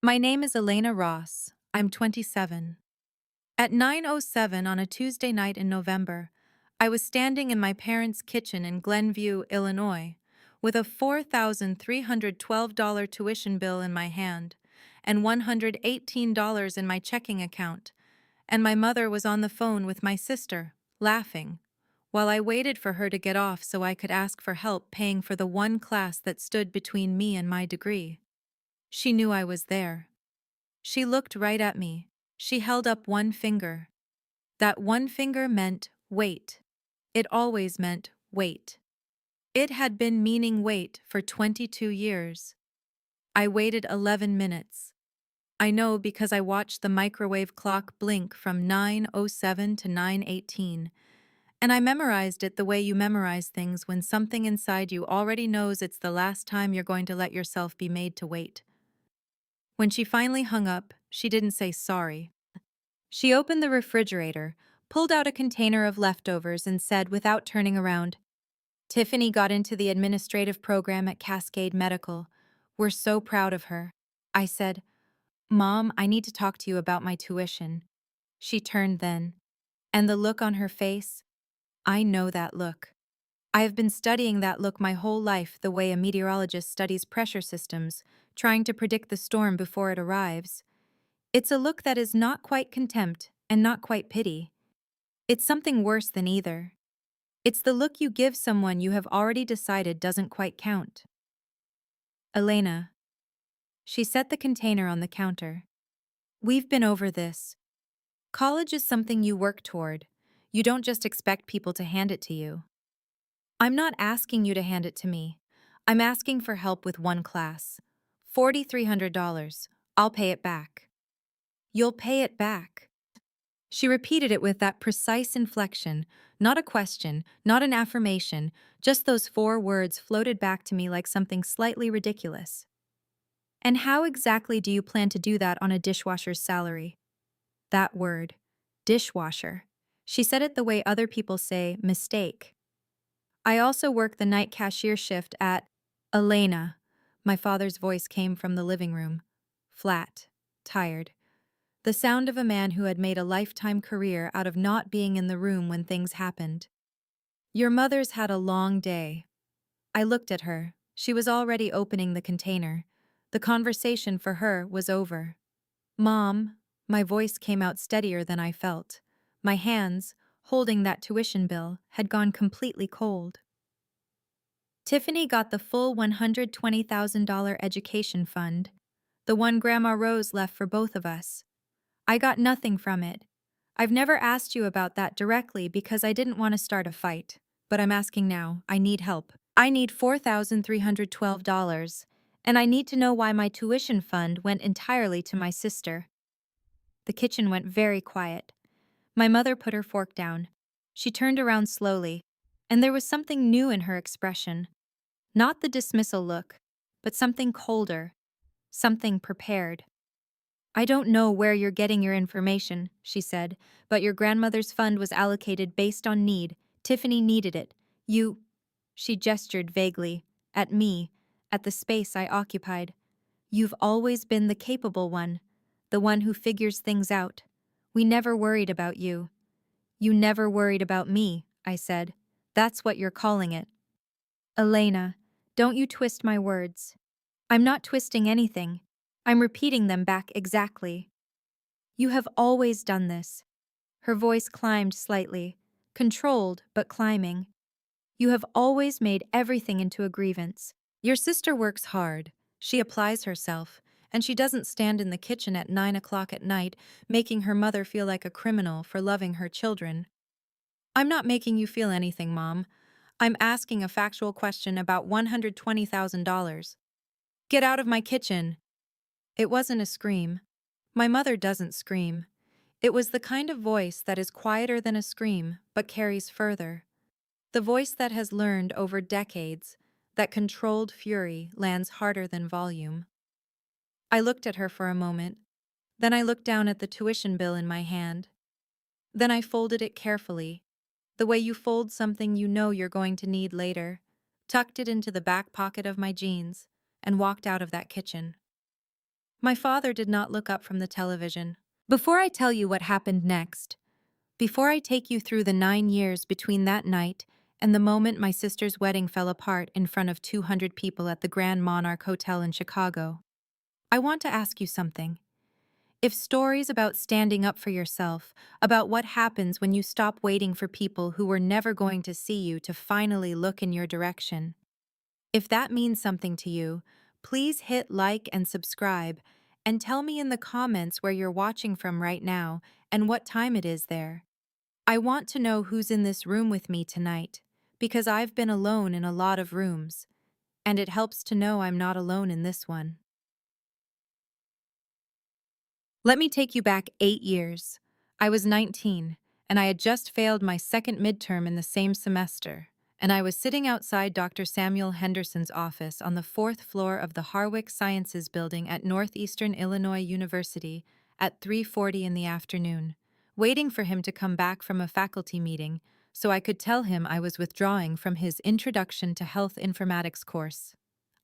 My name is Elena Ross. I'm 27. At 9:07 on a Tuesday night in November, I was standing in my parents' kitchen in Glenview, Illinois, with a $4,312 tuition bill in my hand and $118 in my checking account, and my mother was on the phone with my sister, laughing, while I waited for her to get off so I could ask for help paying for the one class that stood between me and my degree. She knew I was there. She looked right at me. She held up one finger. That one finger meant wait. It always meant wait. It had been meaning wait for 22 years. I waited 11 minutes. I know because I watched the microwave clock blink from 9:07 to 9:18, and I memorized it the way you memorize things when something inside you already knows it's the last time you're going to let yourself be made to wait. When she finally hung up, she didn't say sorry. She opened the refrigerator, pulled out a container of leftovers, and said without turning around, "Tiffany got into the administrative program at Cascade Medical. We're so proud of her." I said, "Mom, I need to talk to you about my tuition." She turned then, and the look on her face, I know that look. I have been studying that look my whole life the way a meteorologist studies pressure systems, trying to predict the storm before it arrives. It's a look that is not quite contempt and not quite pity. It's something worse than either. It's the look you give someone you have already decided doesn't quite count. Elena. She set the container on the counter. We've been over this. College is something you work toward. You don't just expect people to hand it to you. I'm not asking you to hand it to me. I'm asking for help with one class. $4,300. I'll pay it back. You'll pay it back. She repeated it with that precise inflection, not a question, not an affirmation, just those four words floated back to me like something slightly ridiculous. And how exactly do you plan to do that on a dishwasher's salary? That word, dishwasher. She said it the way other people say mistake. I also work the night cashier shift at Elena. My father's voice came from the living room. Flat, tired. The sound of a man who had made a lifetime career out of not being in the room when things happened. Your mother's had a long day. I looked at her. She was already opening the container. The conversation for her was over. Mom, my voice came out steadier than I felt. My hands, holding that tuition bill, had gone completely cold. Tiffany got the full $120,000 education fund, the one Grandma Rose left for both of us. I got nothing from it. I've never asked you about that directly because I didn't want to start a fight, but I'm asking now. I need help. I need $4,312, and I need to know why my tuition fund went entirely to my sister. The kitchen went very quiet. My mother put her fork down. She turned around slowly, and there was something new in her expression. Not the dismissal look, but something colder, something prepared. I don't know where you're getting your information, she said, but your grandmother's fund was allocated based on need. Tiffany needed it. You. She gestured vaguely, at me, at the space I occupied. You've always been the capable one, the one who figures things out. We never worried about you. You never worried about me, I said. That's what you're calling it. Elena, don't you twist my words. I'm not twisting anything. I'm repeating them back exactly. You have always done this. Her voice climbed slightly, controlled but climbing. You have always made everything into a grievance. Your sister works hard. She applies herself, and she doesn't stand in the kitchen at 9 o'clock at night, making her mother feel like a criminal for loving her children. I'm not making you feel anything, Mom. I'm asking a factual question about $120,000. Get out of my kitchen! It wasn't a scream. My mother doesn't scream. It was the kind of voice that is quieter than a scream, but carries further. The voice that has learned over decades that controlled fury lands harder than volume. I looked at her for a moment. Then I looked down at the tuition bill in my hand. Then I folded it carefully, the way you fold something you know you're going to need later, tucked it into the back pocket of my jeans, and walked out of that kitchen. My father did not look up from the television. Before I tell you what happened next, before I take you through the 9 years between that night and the moment my sister's wedding fell apart in front of 200 people at the Grand Monarch Hotel in Chicago, I want to ask you something. If stories about standing up for yourself, about what happens when you stop waiting for people who were never going to see you to finally look in your direction, if that means something to you, please hit like and subscribe, and tell me in the comments where you're watching from right now and what time it is there. I want to know who's in this room with me tonight, because I've been alone in a lot of rooms, and it helps to know I'm not alone in this one. Let me take you back 8 years. I was 19, and I had just failed my second midterm in the same semester, and I was sitting outside Dr. Samuel Henderson's office on the fourth floor of the Harwick Sciences Building at Northeastern Illinois University at 3:40 in the afternoon, waiting for him to come back from a faculty meeting so I could tell him I was withdrawing from his Introduction to Health Informatics course.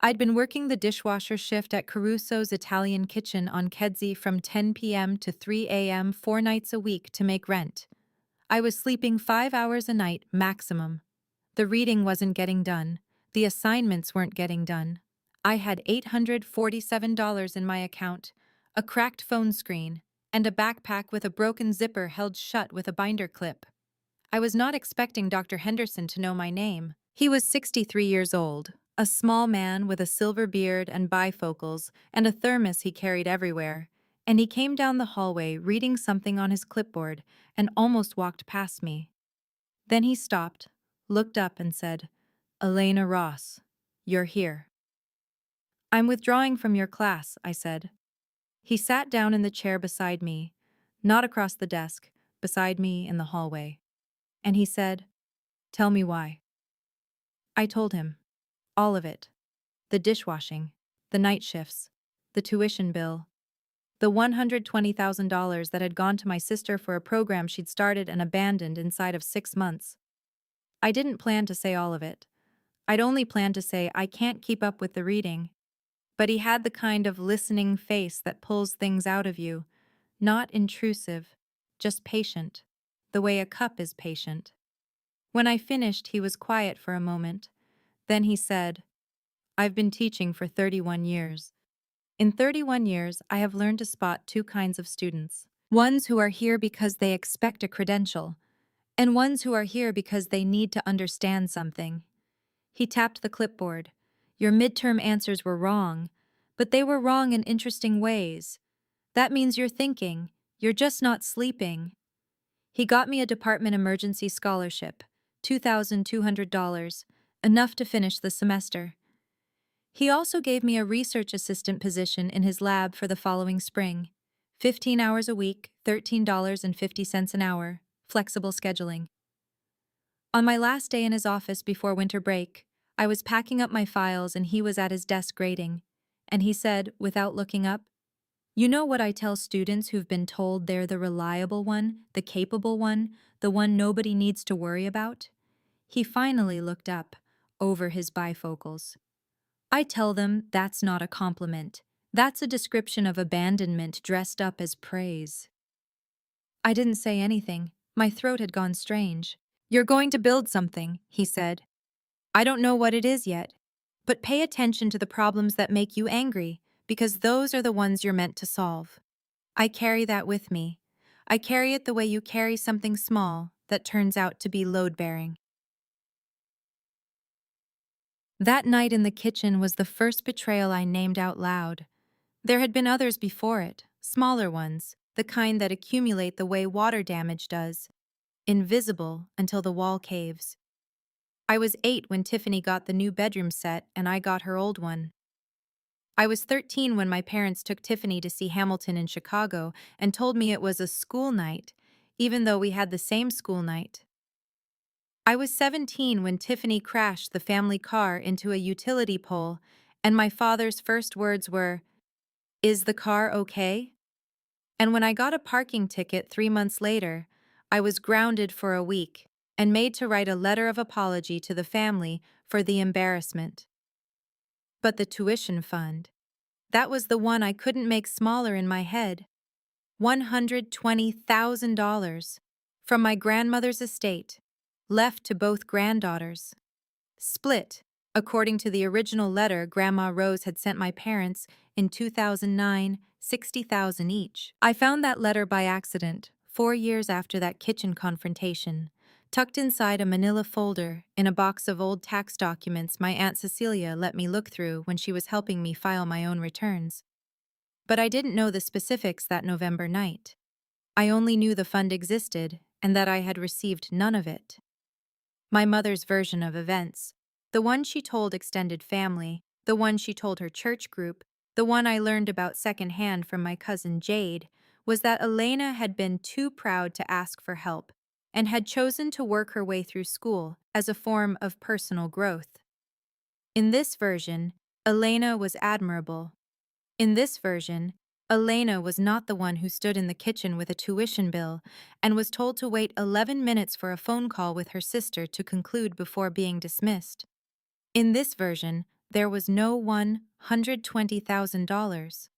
I'd been working the dishwasher shift at Caruso's Italian Kitchen on Kedzie from 10 p.m. to 3 a.m. 4 nights a week to make rent. I was sleeping 5 hours a night maximum. The reading wasn't getting done. The assignments weren't getting done. I had $847 in my account, a cracked phone screen, and a backpack with a broken zipper held shut with a binder clip. I was not expecting Dr. Henderson to know my name. He was 63 years old, a small man with a silver beard and bifocals and a thermos he carried everywhere, and he came down the hallway reading something on his clipboard and almost walked past me. Then he stopped, looked up and said, "Elena Ross, you're here." "I'm withdrawing from your class," I said. He sat down in the chair beside me, not across the desk, beside me in the hallway. And he said, "Tell me why." I told him. All of it. The dishwashing, the night shifts, the tuition bill, the $120,000 that had gone to my sister for a program she'd started and abandoned inside of 6 months. I didn't plan to say all of it. I'd only planned to say I can't keep up with the reading. But he had the kind of listening face that pulls things out of you, not intrusive, just patient, the way a cup is patient. When I finished, he was quiet for a moment. Then he said, "I've been teaching for 31 years. In 31 years, I have learned to spot two kinds of students. Ones who are here because they expect a credential, and ones who are here because they need to understand something." He tapped the clipboard. "Your midterm answers were wrong, but they were wrong in interesting ways. That means you're thinking, you're just not sleeping." He got me a department emergency scholarship, $2,200, enough to finish the semester. He also gave me a research assistant position in his lab for the following spring. 15 hours a week, $13.50 an hour, flexible scheduling. On my last day in his office before winter break, I was packing up my files and he was at his desk grading. And he said, without looking up, "You know what I tell students who've been told they're the reliable one, the capable one, the one nobody needs to worry about?" He finally looked up, over his bifocals. "I tell them that's not a compliment. That's a description of abandonment dressed up as praise." I didn't say anything. My throat had gone strange. "You're going to build something," he said. "I don't know what it is yet. But pay attention to the problems that make you angry, because those are the ones you're meant to solve." I carry that with me. I carry it the way you carry something small that turns out to be load-bearing. That night in the kitchen was the first betrayal I named out loud. There had been others before it, smaller ones, the kind that accumulate the way water damage does, invisible until the wall caves. I was 8 when Tiffany got the new bedroom set and I got her old one. I was 13 when my parents took Tiffany to see Hamilton in Chicago and told me it was a school night, even though we had the same school night. I was 17 when Tiffany crashed the family car into a utility pole, and my father's first words were, "Is the car okay?" And when I got a parking ticket 3 months later, I was grounded for a week and made to write a letter of apology to the family for the embarrassment. But the tuition fund, That was the one I couldn't make smaller in my head. $120,000 from my grandmother's estate, left to both granddaughters. Split, according to the original letter Grandma Rose had sent my parents in 2009, 60,000 each. I found that letter by accident, 4 years after that kitchen confrontation, tucked inside a manila folder in a box of old tax documents my Aunt Cecilia let me look through when she was helping me file my own returns. But I didn't know the specifics that November night. I only knew the fund existed and that I had received none of it. My mother's version of events, the one she told extended family, the one she told her church group, the one I learned about secondhand from my cousin Jade, was that Elena had been too proud to ask for help and had chosen to work her way through school as a form of personal growth. In this version, Elena was admirable. In this version, Elena was not the one who stood in the kitchen with a tuition bill and was told to wait 11 minutes for a phone call with her sister to conclude before being dismissed. In this version, there was no $120,000.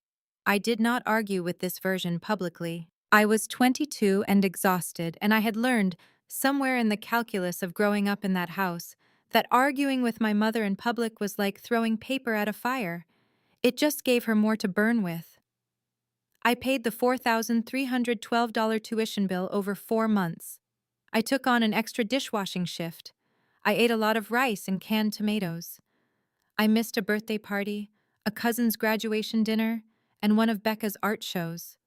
I did not argue with this version publicly. I was 22 and exhausted, and I had learned, somewhere in the calculus of growing up in that house, that arguing with my mother in public was like throwing paper at a fire. It just gave her more to burn with. I paid the $4,312 tuition bill over 4 months. I took on an extra dishwashing shift. I ate a lot of rice and canned tomatoes. I missed a birthday party, a cousin's graduation dinner, and one of Becca's art shows.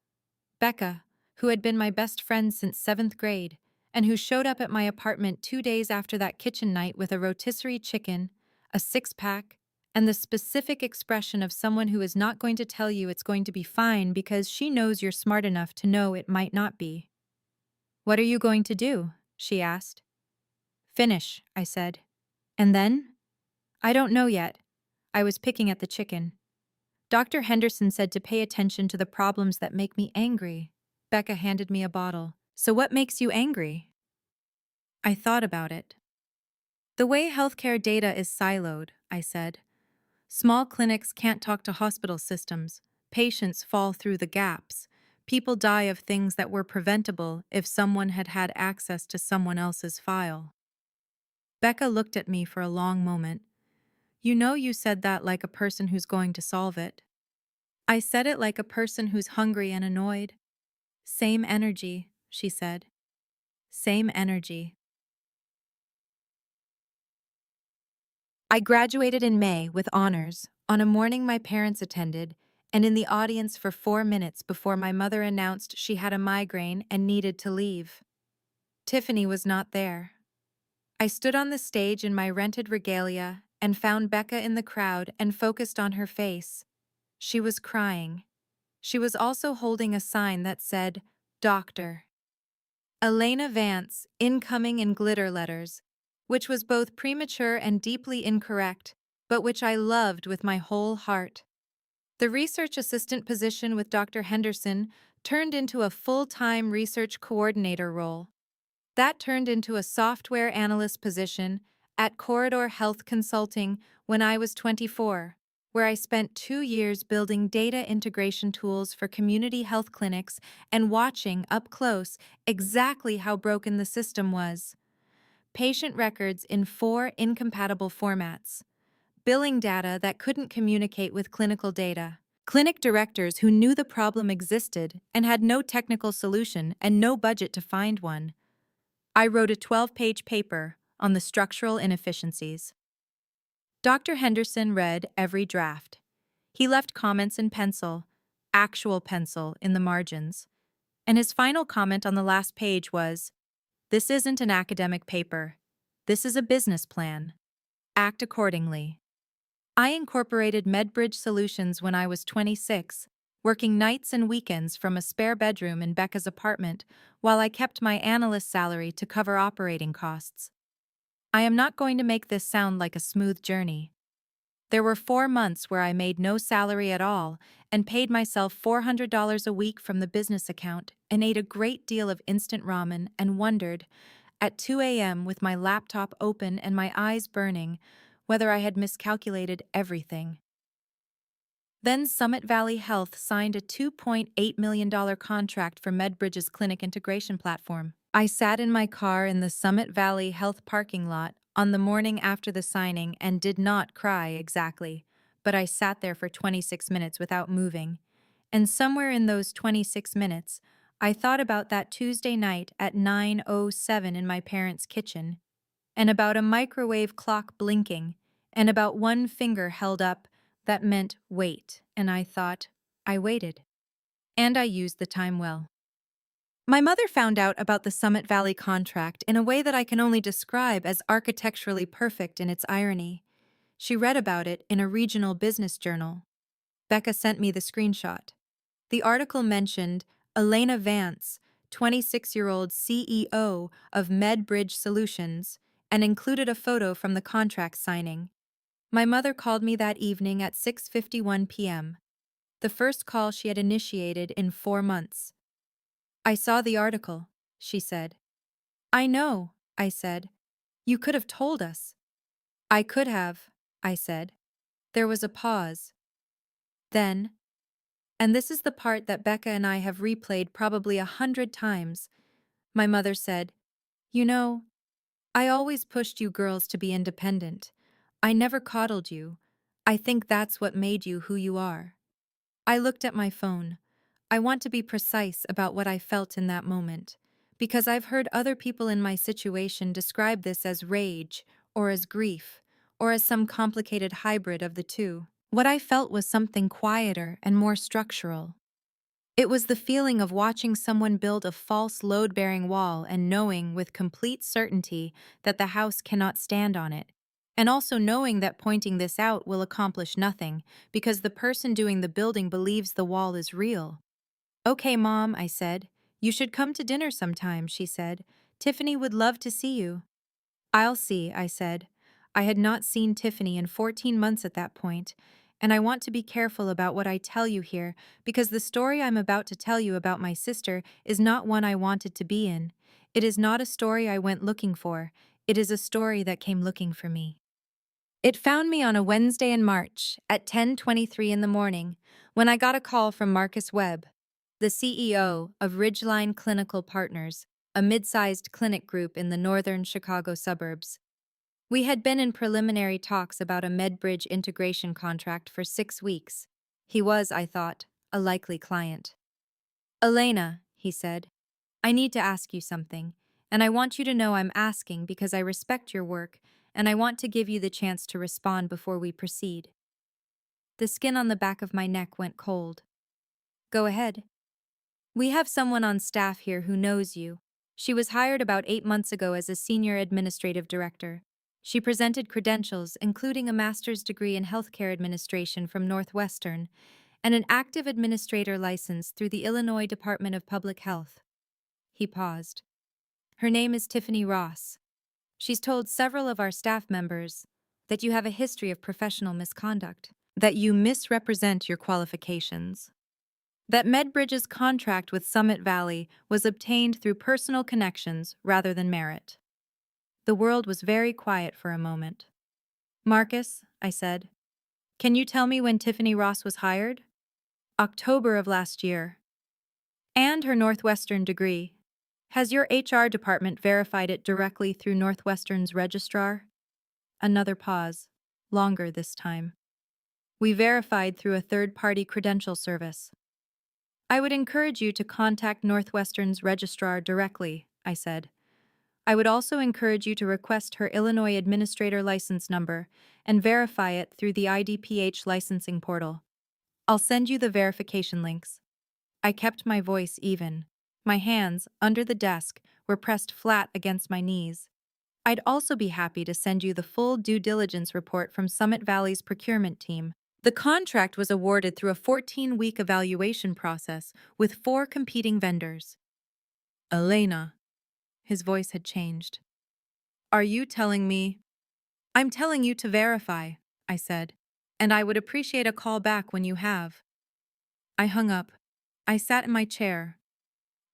Becca, who had been my best friend since 7th grade, and who showed up at my apartment 2 days after that kitchen night with a rotisserie chicken, a six-pack, and the specific expression of someone who is not going to tell you it's going to be fine because she knows you're smart enough to know it might not be. "What are you going to do?" she asked. "Finish," I said. "And then?" "I don't know yet." I was picking at the chicken. "Dr. Henderson said to pay attention to the problems that make me angry." Becca handed me a bottle. "So what makes you angry?" I thought about it. "The way healthcare data is siloed," I said. "Small clinics can't talk to hospital systems. Patients fall through the gaps. People die of things that were preventable if someone had had access to someone else's file." Becca looked at me for a long moment. "You know you said that like a person who's going to solve it." "I said it like a person who's hungry and annoyed." "Same energy," she said. "Same energy." I graduated in May with honors, on a morning my parents attended, and in the audience for 4 minutes before my mother announced she had a migraine and needed to leave. Tiffany was not there. I stood on the stage in my rented regalia and found Becca in the crowd and focused on her face. She was crying. She was also holding a sign that said, "Doctor." Elena Vance, incoming in glitter letters, which was both premature and deeply incorrect, but which I loved with my whole heart. The research assistant position with Dr. Henderson turned into a full-time research coordinator role. That turned into a software analyst position at Corridor Health Consulting when I was 24, where I spent 2 years building data integration tools for community health clinics and watching up close exactly how broken the system was. Patient records in 4 incompatible formats. Billing data that couldn't communicate with clinical data. Clinic directors who knew the problem existed and had no technical solution and no budget to find one. I wrote a 12-page paper on the structural inefficiencies. Dr. Henderson read every draft. He left comments in pencil, actual pencil, in the margins. And his final comment on the last page was, "This isn't an academic paper. This is a business plan. Act accordingly." I incorporated MedBridge solutions when I was 26, working nights and weekends from a spare bedroom in Becca's apartment while I kept my analyst salary to cover operating costs. I am not going to make this sound like a smooth journey. There were 4 months where I made no salary at all and paid myself $400 a week from the business account and ate a great deal of instant ramen and wondered, at 2 a.m. with my laptop open and my eyes burning, whether I had miscalculated everything. Then Summit Valley Health signed a $2.8 million contract for MedBridge's clinic integration platform. I sat in my car in the Summit Valley Health parking lot on the morning after the signing and did not cry exactly, but I sat there for 26 minutes without moving. And somewhere in those 26 minutes, I thought about that Tuesday night at 9:07 in my parents' kitchen, and about a microwave clock blinking, and about one finger held up that meant wait, and I thought, I waited. And I used the time well. My mother found out about the Summit Valley contract in a way that I can only describe as architecturally perfect in its irony. She read about it in a regional business journal. Becca sent me the screenshot. The article mentioned Elena Vance, 26-year-old CEO of MedBridge Solutions, and included a photo from the contract signing. My mother called me that evening at 6:51 p.m., the first call she had initiated in 4 months. I saw the article, she said. I know, I said. You could have told us. I could have, I said. There was a pause. Then, and this is the part that Becca and I have replayed probably 100 times, my mother said, You know, I always pushed you girls to be independent. I never coddled you. I think that's what made you who you are. I looked at my phone. I want to be precise about what I felt in that moment, because I've heard other people in my situation describe this as rage, or as grief, or as some complicated hybrid of the two. What I felt was something quieter and more structural. It was the feeling of watching someone build a false load-bearing wall and knowing with complete certainty that the house cannot stand on it, and also knowing that pointing this out will accomplish nothing because the person doing the building believes the wall is real. Okay, Mom, I said. You should come to dinner sometime, she said. Tiffany would love to see you. I'll see, I said. I had not seen Tiffany in 14 months at that point, and I want to be careful about what I tell you here because the story I'm about to tell you about my sister is not one I wanted to be in. It is not a story I went looking for. It is a story that came looking for me. It found me on a Wednesday in March at 10:23 in the morning when I got a call from Marcus Webb, the CEO of Ridgeline Clinical Partners, a mid-sized clinic group in the northern Chicago suburbs. We had been in preliminary talks about a MedBridge integration contract for 6 weeks. He was, I thought, a likely client. Elena, he said, I need to ask you something, and I want you to know I'm asking because I respect your work, and I want to give you the chance to respond before we proceed. The skin on the back of my neck went cold. Go ahead. We have someone on staff here who knows you. She was hired about 8 months ago as a senior administrative director. She presented credentials, including a master's degree in healthcare administration from Northwestern and an active administrator license through the Illinois Department of Public Health. He paused. Her name is Tiffany Ross. She's told several of our staff members that you have a history of professional misconduct, that you misrepresent your qualifications, that MedBridge's contract with Summit Valley was obtained through personal connections rather than merit. The world was very quiet for a moment. Marcus, I said, can you tell me when Tiffany Ross was hired? October of last year. And her Northwestern degree. Has your HR department verified it directly through Northwestern's registrar? Another pause, longer this time. We verified through a third-party credential service. I would encourage you to contact Northwestern's registrar directly, I said. I would also encourage you to request her Illinois Administrator License Number and verify it through the IDPH licensing portal. I'll send you the verification links. I kept my voice even. My hands, under the desk, were pressed flat against my knees. I'd also be happy to send you the full due diligence report from Summit Valley's procurement team. The contract was awarded through a 14-week evaluation process with 4 competing vendors. Elena. His voice had changed. Are you telling me? I'm telling you to verify, I said, and I would appreciate a call back when you have. I hung up. I sat in my chair.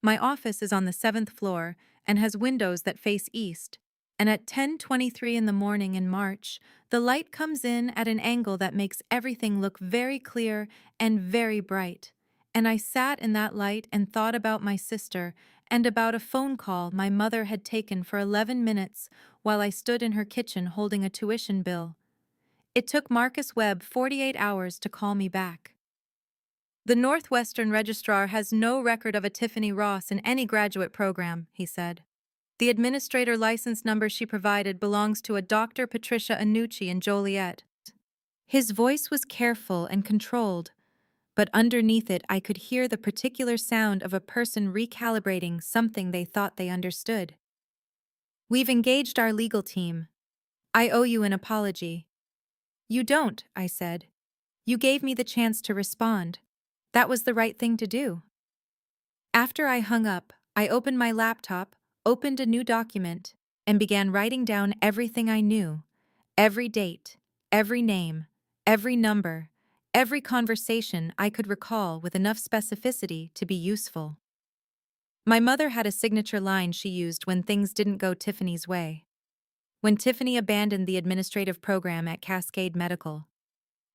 My office is on the 7th floor and has windows that face east, And at 10:23 in the morning in March, the light comes in at an angle that makes everything look very clear and very bright. And I sat in that light and thought about my sister and about a phone call my mother had taken for 11 minutes while I stood in her kitchen holding a tuition bill. It took Marcus Webb 48 hours to call me back. The Northwestern Registrar has no record of a Tiffany Ross in any graduate program, he said. The administrator license number she provided belongs to a Dr. Patricia Annucci in Joliet. His voice was careful and controlled, but underneath it I could hear the particular sound of a person recalibrating something they thought they understood. We've engaged our legal team. I owe you an apology. You don't, I said. You gave me the chance to respond. That was the right thing to do. After I hung up, I opened my laptop, opened a new document, and began writing down everything I knew. Every date, every name, every number, every conversation I could recall with enough specificity to be useful. My mother had a signature line she used when things didn't go Tiffany's way. When Tiffany abandoned the administrative program at Cascade Medical.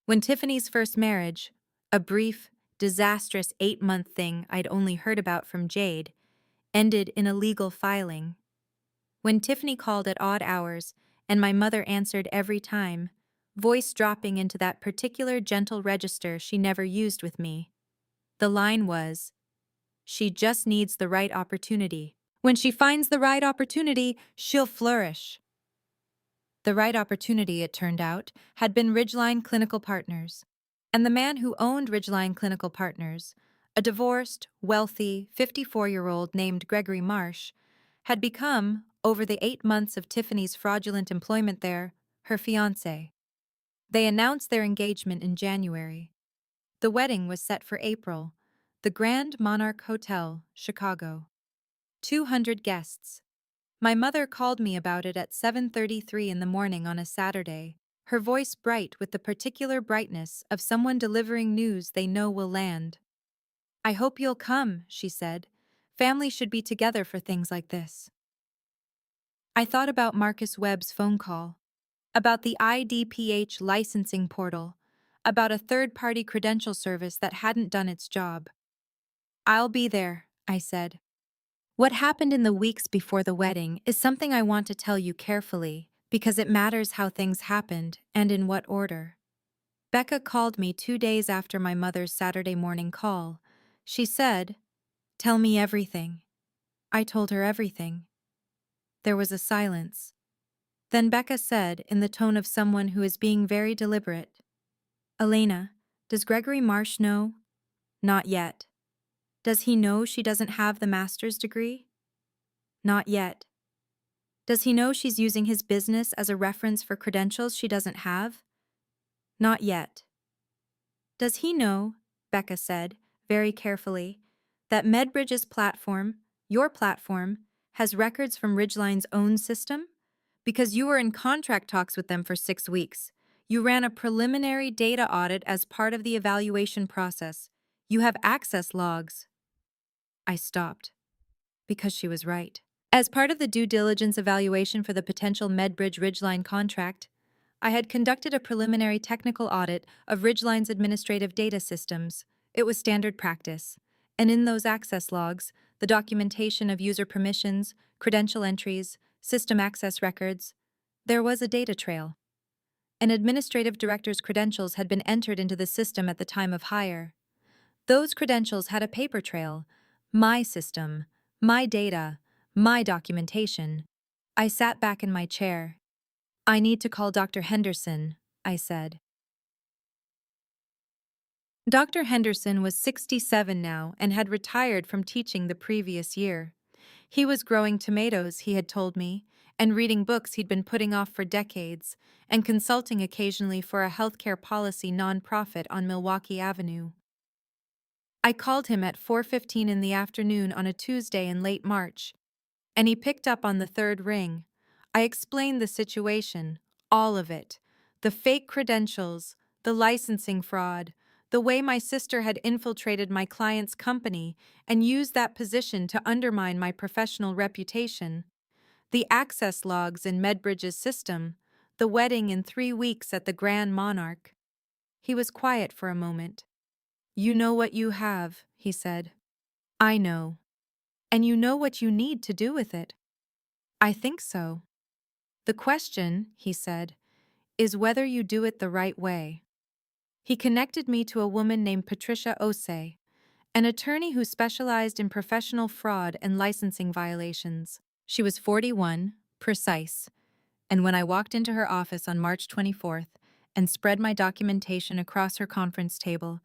When Tiffany's first marriage, a brief, disastrous 8-month thing I'd only heard about from Jade, ended in a legal filing. When Tiffany called at odd hours, and my mother answered every time, voice dropping into that particular gentle register she never used with me. The line was, "She just needs the right opportunity. When she finds the right opportunity, she'll flourish." The right opportunity, it turned out, had been Ridgeline Clinical Partners. And the man who owned Ridgeline Clinical Partners, a divorced, wealthy, 54-year-old named Gregory Marsh, had become, over the 8 months of Tiffany's fraudulent employment there, her fiancé. They announced their engagement in January. The wedding was set for April, the Grand Monarch Hotel, Chicago. 200 guests. My mother called me about it at 7:33 in the morning on a Saturday, her voice bright with the particular brightness of someone delivering news they know will land. "I hope you'll come," she said. "Family should be together for things like this." I thought about Marcus Webb's phone call, about the IDPH licensing portal, about a third-party credential service that hadn't done its job. "I'll be there," I said. What happened in the weeks before the wedding is something I want to tell you carefully, because it matters how things happened and in what order. Becca called me 2 days after my mother's Saturday morning call. She said, "Tell me everything." I told her everything. There was a silence. Then Becca said, in the tone of someone who is being very deliberate, "Elena, does Gregory Marsh know?" "Not yet." "Does he know she doesn't have the master's degree?" "Not yet." "Does he know she's using his business as a reference for credentials she doesn't have?" "Not yet." "Does he know," Becca said, very carefully, "that Medbridge's platform, your platform, has records from Ridgeline's own system? Because you were in contract talks with them for 6 weeks. You ran a preliminary data audit as part of the evaluation process. You have access logs." I stopped, because she was right. As part of the due diligence evaluation for the potential Medbridge Ridgeline contract, I had conducted a preliminary technical audit of Ridgeline's administrative data systems. It was standard practice. And in those access logs, the documentation of user permissions, credential entries, system access records, there was a data trail. An administrative director's credentials had been entered into the system at the time of hire. Those credentials had a paper trail. My system, my data, my documentation. I sat back in my chair. "I need to call Dr. Henderson," I said. Dr. Henderson was 67 now and had retired from teaching the previous year. He was growing tomatoes, he had told me, and reading books he'd been putting off for decades, and consulting occasionally for a healthcare policy nonprofit on Milwaukee Avenue. I called him at 4:15 in the afternoon on a Tuesday in late March, and he picked up on the third ring. I explained the situation, all of it, the fake credentials, the licensing fraud, the way my sister had infiltrated my client's company and used that position to undermine my professional reputation. The access logs in Medbridge's system, the wedding in 3 weeks at the Grand Monarch. He was quiet for a moment. You know what you have, he said. I know. And you know what you need to do with it. I think so. The question, he said, is whether you do it the right way. He connected me to a woman named Patricia Osei, an attorney who specialized in professional fraud and licensing violations. She was 41, precise, and when I walked into her office on March 24th and spread my documentation across her conference table,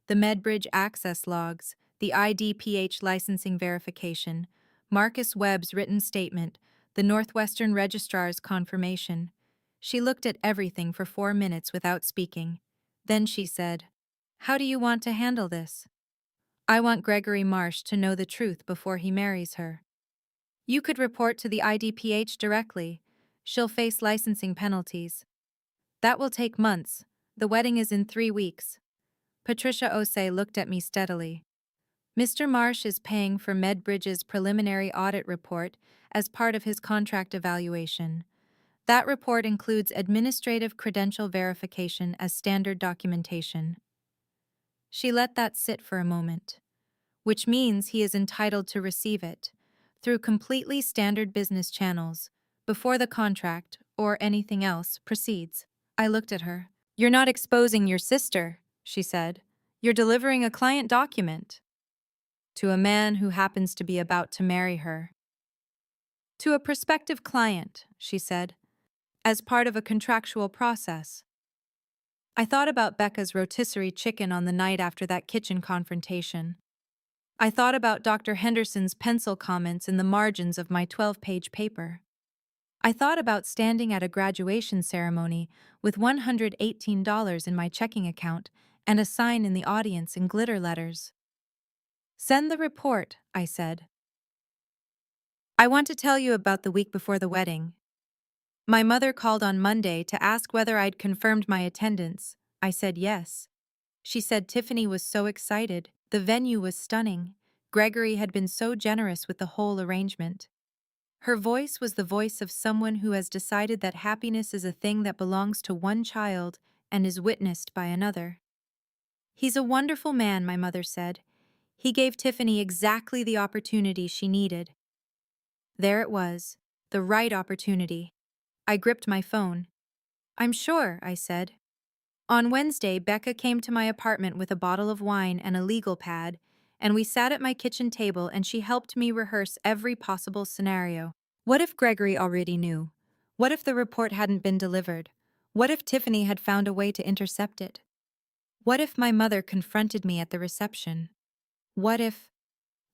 the Medbridge access logs, the IDPH licensing verification, Marcus Webb's written statement, the Northwestern Registrar's confirmation. She looked at everything for 4 minutes without speaking. Then she said, "How do you want to handle this?" "I want Gregory Marsh to know the truth before he marries her." "You could report to the IDPH directly. She'll face licensing penalties." "That will take months. The wedding is in 3 weeks. Patricia Osei looked at me steadily. "Mr. Marsh is paying for Medbridge's preliminary audit report as part of his contract evaluation. That report includes administrative credential verification as standard documentation." She let that sit for a moment. "Which means he is entitled to receive it, through completely standard business channels, before the contract, or anything else, proceeds." I looked at her. "You're not exposing your sister," she said. "You're delivering a client document." "To a man who happens to be about to marry her." "To a prospective client," she said, "as part of a contractual process." I thought about Becca's rotisserie chicken on the night after that kitchen confrontation. I thought about Dr. Henderson's pencil comments in the margins of my 12-page paper. I thought about standing at a graduation ceremony with $118 in my checking account and a sign in the audience in glitter letters. "Send the report," I said. "I want to tell you about the week before the wedding. My mother called on Monday to ask whether I'd confirmed my attendance. I said yes. She said Tiffany was so excited. The venue was stunning. Gregory had been so generous with the whole arrangement. Her voice was the voice of someone who has decided that happiness is a thing that belongs to one child and is witnessed by another. He's a wonderful man, my mother said. He gave Tiffany exactly the opportunity she needed. There it was, the right opportunity. I gripped my phone. "I'm sure," I said. On Wednesday, Becca came to my apartment with a bottle of wine and a legal pad, and we sat at my kitchen table and she helped me rehearse every possible scenario. What if Gregory already knew? What if the report hadn't been delivered? What if Tiffany had found a way to intercept it? What if my mother confronted me at the reception? What if—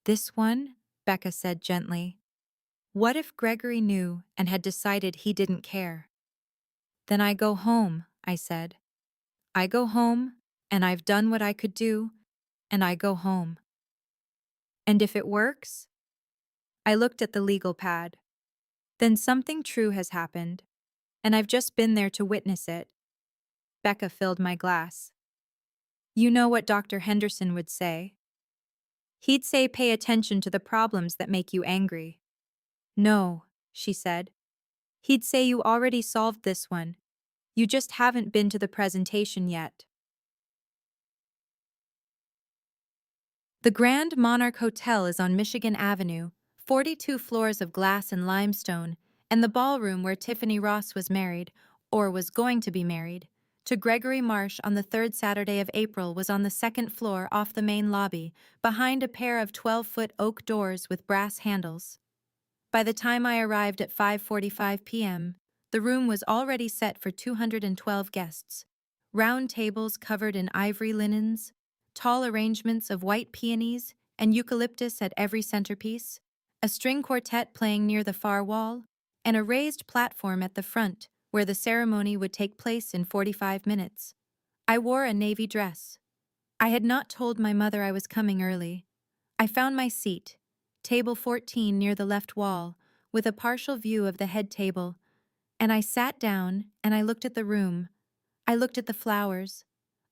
"This one?" Becca said gently. "What if Gregory knew and had decided he didn't care?" "Then I go home," I said. "I go home, and I've done what I could do, and I go home." "And if it works?" I looked at the legal pad. "Then something true has happened, and I've just been there to witness it." Becca filled my glass. "You know what Dr. Henderson would say? He'd say pay attention to the problems that make you angry." "No," she said. "He'd say you already solved this one. You just haven't been to the presentation yet." The Grand Monarch Hotel is on Michigan Avenue, 42 floors of glass and limestone, and the ballroom where Tiffany Ross was married, or was going to be married, to Gregory Marsh on the third Saturday of April was on the second floor off the main lobby, behind a pair of 12-foot oak doors with brass handles. By the time I arrived at 5:45 p.m., the room was already set for 212 guests. Round tables covered in ivory linens, tall arrangements of white peonies and eucalyptus at every centerpiece, a string quartet playing near the far wall, and a raised platform at the front where the ceremony would take place in 45 minutes. I wore a navy dress. I had not told my mother I was coming early. I found my seat, table 14 near the left wall, with a partial view of the head table, and I sat down and I looked at the room. I looked at the flowers.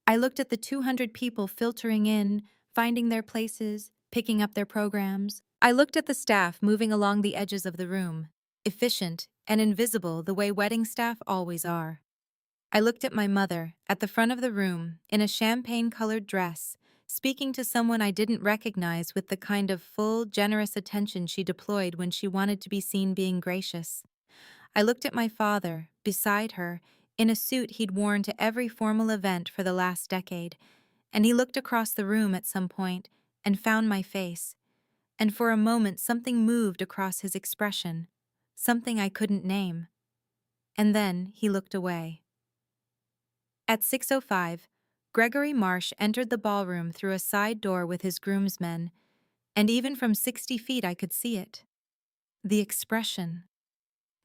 I looked at the 200 people filtering in, finding their places, picking up their programs. I looked at the staff moving along the edges of the room. efficient, and invisible the way wedding staff always are. I looked at my mother, at the front of the room, in a champagne-colored dress, speaking to someone I didn't recognize with the kind of full, generous attention she deployed when she wanted to be seen being gracious. I looked at my father, beside her, in a suit he'd worn to every formal event for the last decade, and he looked across the room at some point and found my face, and for a moment something moved across his expression, something I couldn't name. And then he looked away. At 6:05, Gregory Marsh entered the ballroom through a side door with his groomsmen, and even from 60 feet I could see it. The expression.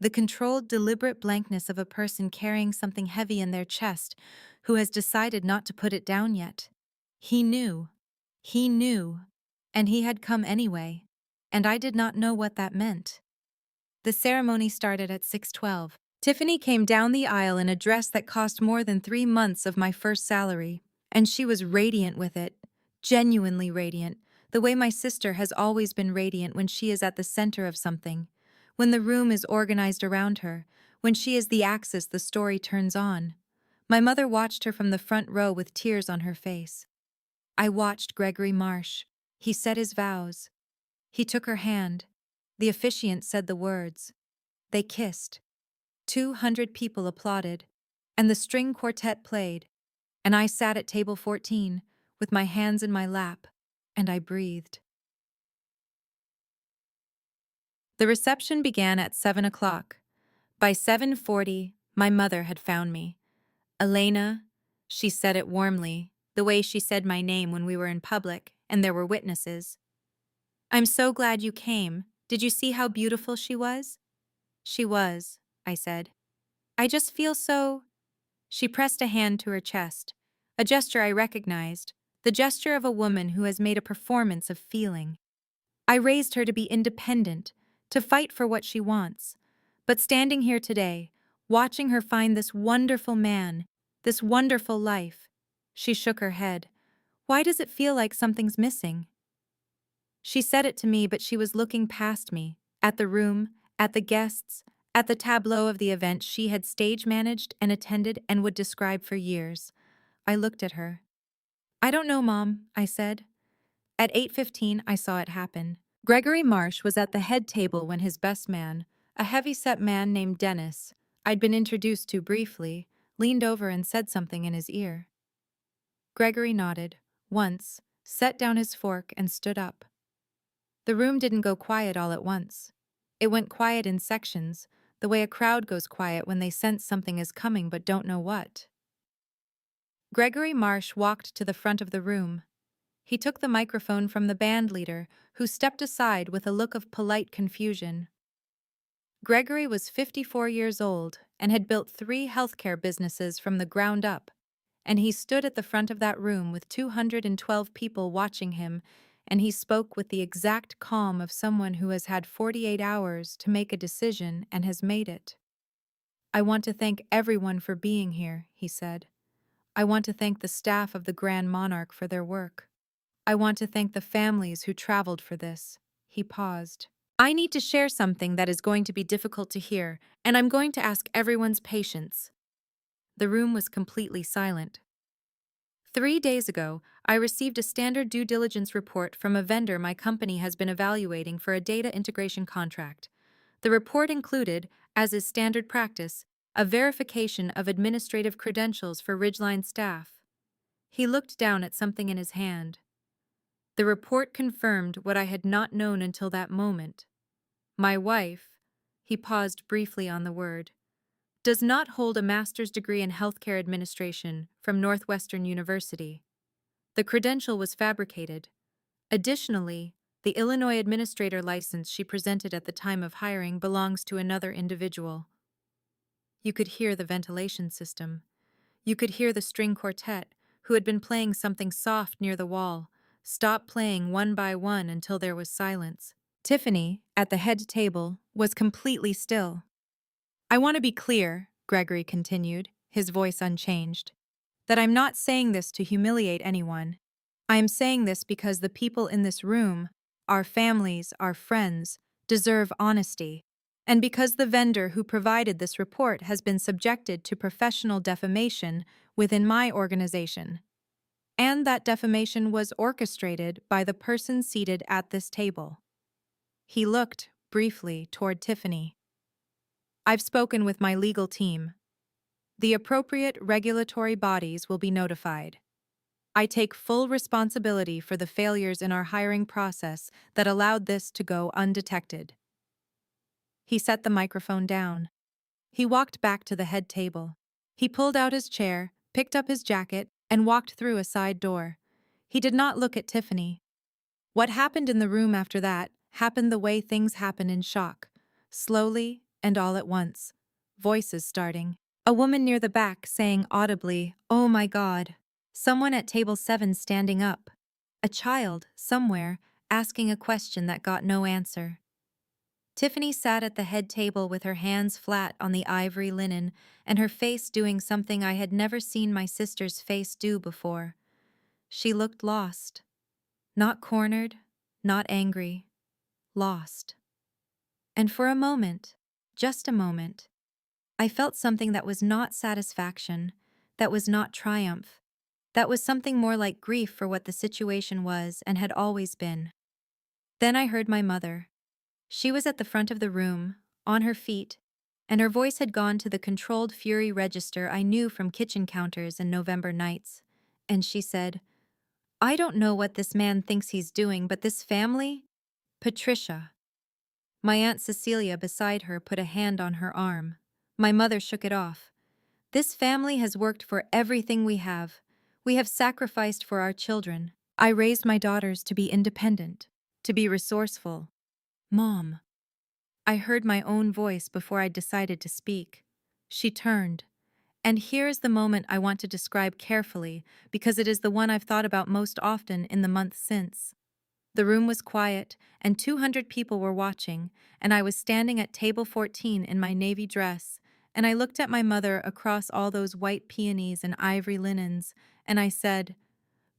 The controlled, deliberate blankness of a person carrying something heavy in their chest who has decided not to put it down yet. He knew. He knew. And he had come anyway. And I did not know what that meant. The ceremony started at 6:12. Tiffany came down the aisle in a dress that cost more than 3 months of my first salary, and she was radiant with it, genuinely radiant, the way my sister has always been radiant when she is at the center of something, when the room is organized around her, when she is the axis the story turns on. My mother watched her from the front row with tears on her face. I watched Gregory Marsh. He said his vows. He took her hand. The officiant said the words. They kissed. 200 people applauded, and the string quartet played, and I sat at table 14, with my hands in my lap, and I breathed. The reception began at 7 o'clock. By 7:40, my mother had found me. Elena, she said it warmly, the way she said my name when we were in public, and there were witnesses. I'm so glad you came. Did you see how beautiful she was? She was, I said. I just feel so. She pressed a hand to her chest, a gesture I recognized, the gesture of a woman who has made a performance of feeling. I raised her to be independent, to fight for what she wants. But standing here today, watching her find this wonderful man, this wonderful life, she shook her head. Why does it feel like something's missing? She said it to me, but she was looking past me, at the room, at the guests, at the tableau of the event she had stage managed and attended and would describe for years. I looked at her. I don't know, Mom, I said. At 8:15, I saw it happen. Gregory Marsh was at the head table when his best man, a heavy-set man named Dennis, I'd been introduced to briefly, leaned over and said something in his ear. Gregory nodded, once, set down his fork and stood up. The room didn't go quiet all at once. It went quiet in sections, the way a crowd goes quiet when they sense something is coming but don't know what. Gregory Marsh walked to the front of the room. He took the microphone from the band leader, who stepped aside with a look of polite confusion. Gregory was 54 years old and had built 3 healthcare businesses from the ground up, and he stood at the front of that room with 212 people watching him, and he spoke with the exact calm of someone who has had 48 hours to make a decision and has made it. I want to thank everyone for being here, he said. I want to thank the staff of the Grand Monarch for their work. I want to thank the families who traveled for this. He paused. I need to share something that is going to be difficult to hear, and I'm going to ask everyone's patience. The room was completely silent. 3 days ago, I received a standard due diligence report from a vendor my company has been evaluating for a data integration contract. The report included, as is standard practice, a verification of administrative credentials for Ridgeline staff. He looked down at something in his hand. The report confirmed what I had not known until that moment. My wife, he paused briefly on the word, does not hold a master's degree in healthcare administration from Northwestern University. The credential was fabricated. Additionally, the Illinois administrator license she presented at the time of hiring belongs to another individual. You could hear the ventilation system. You could hear the string quartet, who had been playing something soft near the wall, stop playing one by one until there was silence. Tiffany, at the head table, was completely still. I want to be clear, Gregory continued, his voice unchanged, that I'm not saying this to humiliate anyone. I am saying this because the people in this room, our families, our friends, deserve honesty. And because the vendor who provided this report has been subjected to professional defamation within my organization, and that defamation was orchestrated by the person seated at this table. He looked, briefly, toward Tiffany. I've spoken with my legal team. The appropriate regulatory bodies will be notified. I take full responsibility for the failures in our hiring process that allowed this to go undetected. He set the microphone down. He walked back to the head table. He pulled out his chair, picked up his jacket, and walked through a side door. He did not look at Tiffany. What happened in the room after that happened the way things happen in shock, slowly and all at once. Voices starting. A woman near the back saying audibly, "Oh my God." Someone at table 7 standing up. A child, somewhere, asking a question that got no answer. Tiffany sat at the head table with her hands flat on the ivory linen and her face doing something I had never seen my sister's face do before. She looked lost. Not cornered, not angry. Lost. And for a moment, just a moment, I felt something that was not satisfaction, that was not triumph, that was something more like grief for what the situation was and had always been. Then I heard my mother. She was at the front of the room, on her feet, and her voice had gone to the controlled fury register I knew from kitchen counters and November nights. And she said, "I don't know what this man thinks he's doing, but this family? Patricia." My Aunt Cecilia beside her put a hand on her arm. My mother shook it off. "This family has worked for everything we have. We have sacrificed for our children. I raised my daughters to be independent, to be resourceful. Mom." I heard my own voice before I decided to speak. She turned. And here is the moment I want to describe carefully because it is the one I've thought about most often in the months since. The room was quiet, and 200 people were watching, and I was standing at table 14 in my navy dress, and I looked at my mother across all those white peonies and ivory linens, and I said,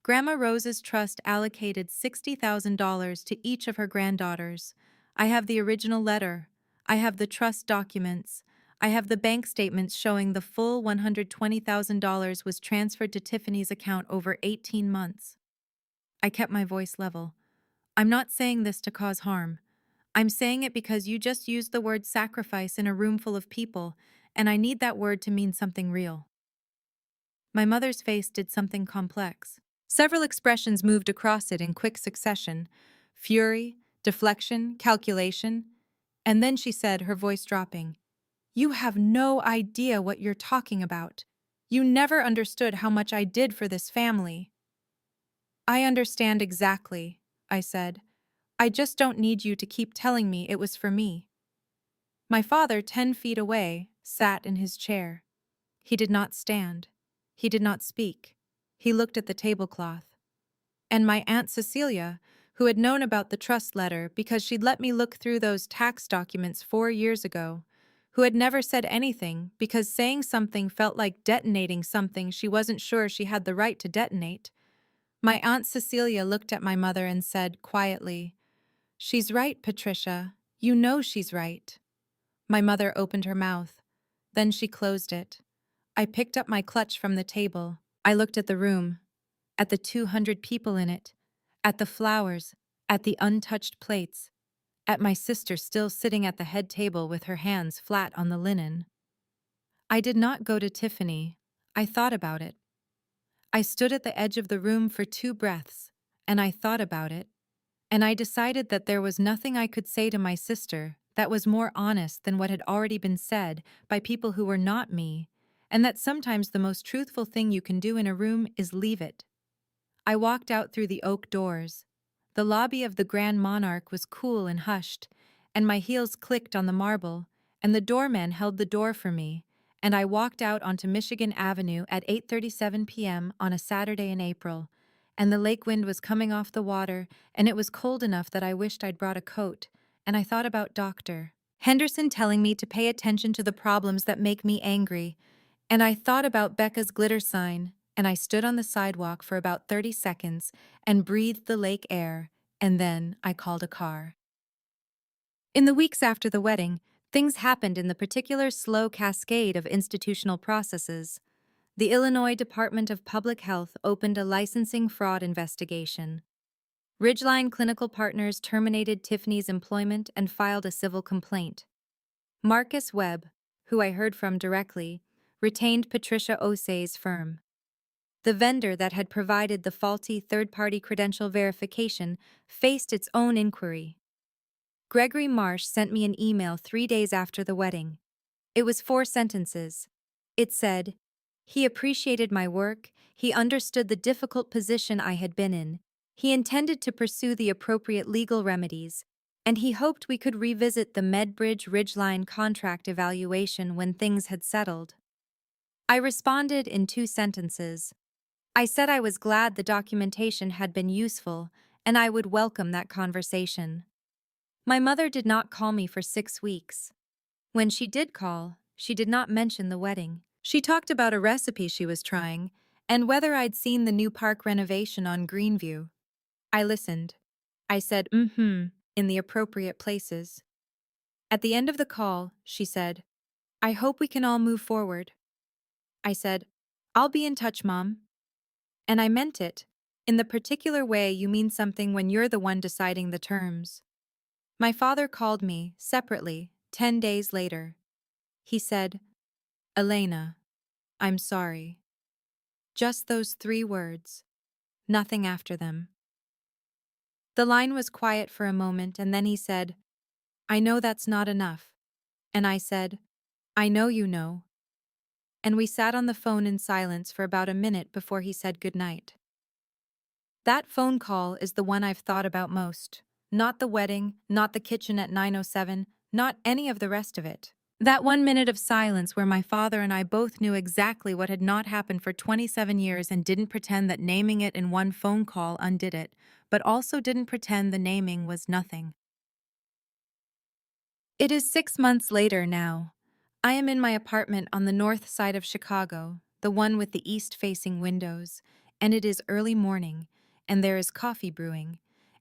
"Grandma Rose's trust allocated $60,000 to each of her granddaughters. I have the original letter. I have the trust documents. I have the bank statements showing the full $120,000 was transferred to Tiffany's account over 18 months. I kept my voice level. I'm not saying this to cause harm. I'm saying it because you just used the word sacrifice in a room full of people, and I need that word to mean something real." My mother's face did something complex. Several expressions moved across it in quick succession: fury, deflection, calculation. And then she said, her voice dropping, "You have no idea what you're talking about. You never understood how much I did for this family." "I understand exactly," I said. "I just don't need you to keep telling me it was for me." My father, 10 feet away, sat in his chair. He did not stand. He did not speak. He looked at the tablecloth. And my Aunt Cecilia, who had known about the trust letter because she'd let me look through those tax documents 4 years ago, who had never said anything because saying something felt like detonating something she wasn't sure she had the right to detonate. My Aunt Cecilia looked at my mother and said quietly, "She's right, Patricia. You know she's right." My mother opened her mouth. Then she closed it. I picked up my clutch from the table. I looked at the room, at the 200 people in it, at the flowers, at the untouched plates, at my sister still sitting at the head table with her hands flat on the linen. I did not go to Tiffany. I thought about it. I stood at the edge of the room for 2 breaths, and I thought about it, and I decided that there was nothing I could say to my sister that was more honest than what had already been said by people who were not me, and that sometimes the most truthful thing you can do in a room is leave it. I walked out through the oak doors. The lobby of the Grand Monarch was cool and hushed, and my heels clicked on the marble, and the doorman held the door for me, and I walked out onto Michigan Avenue at 8:37 p.m. on a Saturday in April, and the lake wind was coming off the water, and it was cold enough that I wished I'd brought a coat, and I thought about Dr. Henderson telling me to pay attention to the problems that make me angry, and I thought about Becca's glitter sign, and I stood on the sidewalk for about 30 seconds and breathed the lake air, and then I called a car. In the weeks after the wedding, Things happened in the particular slow cascade of institutional processes. The Illinois Department of Public Health opened a licensing fraud investigation. Ridgeline Clinical Partners terminated Tiffany's employment and filed a civil complaint. Marcus Webb, who I heard from directly, retained Patricia Osei's firm. The vendor that had provided the faulty third-party credential verification faced its own inquiry. Gregory Marsh sent me an email 3 days after the wedding. It was 4 sentences. It said, "He appreciated my work, he understood the difficult position I had been in, he intended to pursue the appropriate legal remedies, and he hoped we could revisit the Medbridge Ridgeline contract evaluation when things had settled." I responded in 2 sentences. I said I was glad the documentation had been useful, and I would welcome that conversation. My mother did not call me for 6 weeks. When she did call, she did not mention the wedding. She talked about a recipe she was trying, and whether I'd seen the new park renovation on Greenview. I listened. I said, in the appropriate places. At the end of the call, she said, "I hope we can all move forward." I said, "I'll be in touch, Mom." And I meant it. In the particular way you mean something when you're the one deciding the terms. My father called me, separately, 10 days later. He said, "Elena, I'm sorry." Just those 3 words. Nothing after them. The line was quiet for a moment, and then he said, "I know that's not enough." And I said, "I know you know." And we sat on the phone in silence for about a minute before he said goodnight. That phone call is the one I've thought about most. Not the wedding, not the kitchen at 9:07, not any of the rest of it. That 1 minute of silence where my father and I both knew exactly what had not happened for 27 years and didn't pretend that naming it in one phone call undid it, but also didn't pretend the naming was nothing. It is 6 months later now. I am in my apartment on the north side of Chicago, the one with the east-facing windows, and it is early morning, and there is coffee brewing,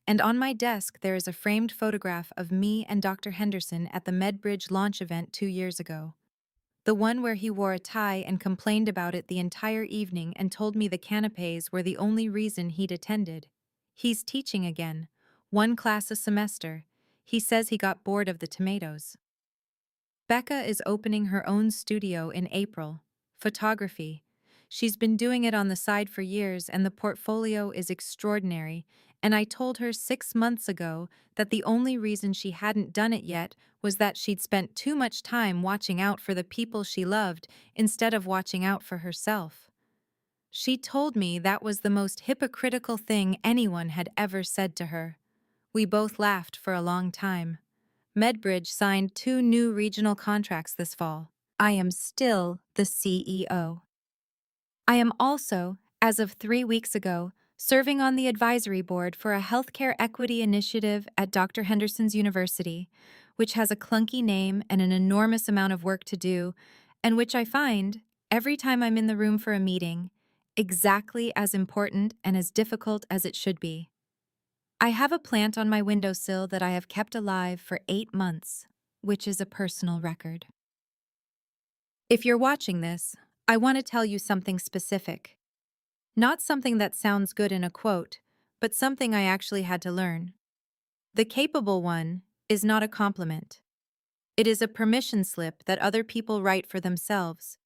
and on my desk there is a framed photograph of me and Dr. Henderson at the Medbridge launch event 2 years ago. The one where he wore a tie and complained about it the entire evening and told me the canapes were the only reason he'd attended. He's teaching again, 1 class a semester. He says he got bored of the tomatoes. Becca is opening her own studio in April. Photography. She's been doing it on the side for years and the portfolio is extraordinary, and I told her 6 months ago that the only reason she hadn't done it yet was that she'd spent too much time watching out for the people she loved instead of watching out for herself. She told me that was the most hypocritical thing anyone had ever said to her. We both laughed for a long time. Medbridge signed 2 new regional contracts this fall. I am still the CEO. I am also, as of 3 weeks ago, serving on the advisory board for a healthcare equity initiative at Dr. Henderson's University, which has a clunky name and an enormous amount of work to do, and which I find, every time I'm in the room for a meeting, exactly as important and as difficult as it should be. I have a plant on my windowsill that I have kept alive for 8 months, which is a personal record. If you're watching this, I want to tell you something specific. Not something that sounds good in a quote, but something I actually had to learn. The capable one is not a compliment. It is a permission slip that other people write for themselves.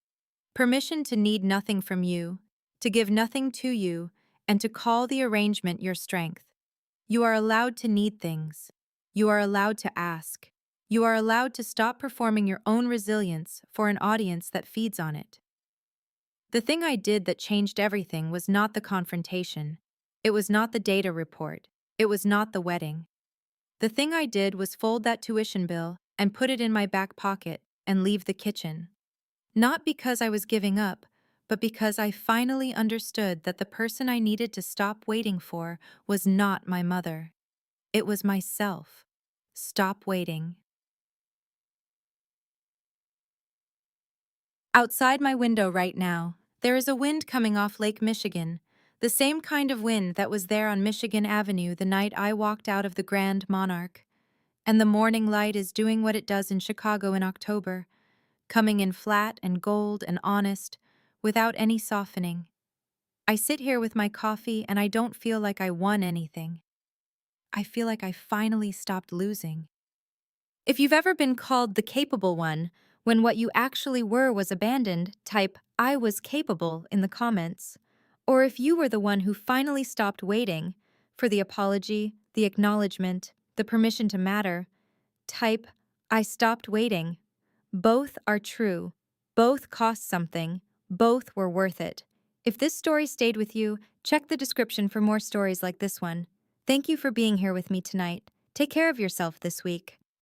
Permission to need nothing from you, to give nothing to you, and to call the arrangement your strength. You are allowed to need things. You are allowed to ask. You are allowed to stop performing your own resilience for an audience that feeds on it. The thing I did that changed everything was not the confrontation. It was not the data report. It was not the wedding. The thing I did was fold that tuition bill and put it in my back pocket and leave the kitchen. Not because I was giving up, but because I finally understood that the person I needed to stop waiting for was not my mother. It was myself. Stop waiting. Outside my window right now, there is a wind coming off Lake Michigan, the same kind of wind that was there on Michigan Avenue the night I walked out of the Grand Monarch. And the morning light is doing what it does in Chicago in October, coming in flat and gold and honest, without any softening. I sit here with my coffee and I don't feel like I won anything. I feel like I finally stopped losing. If you've ever been called the capable one, when what you actually were was abandoned, type I was capable in the comments. Or if you were the one who finally stopped waiting for the apology, the acknowledgement, the permission to matter, type I stopped waiting. Both are true. Both cost something. Both were worth it. If this story stayed with you, check the description for more stories like this one. Thank you for being here with me tonight. Take care of yourself this week.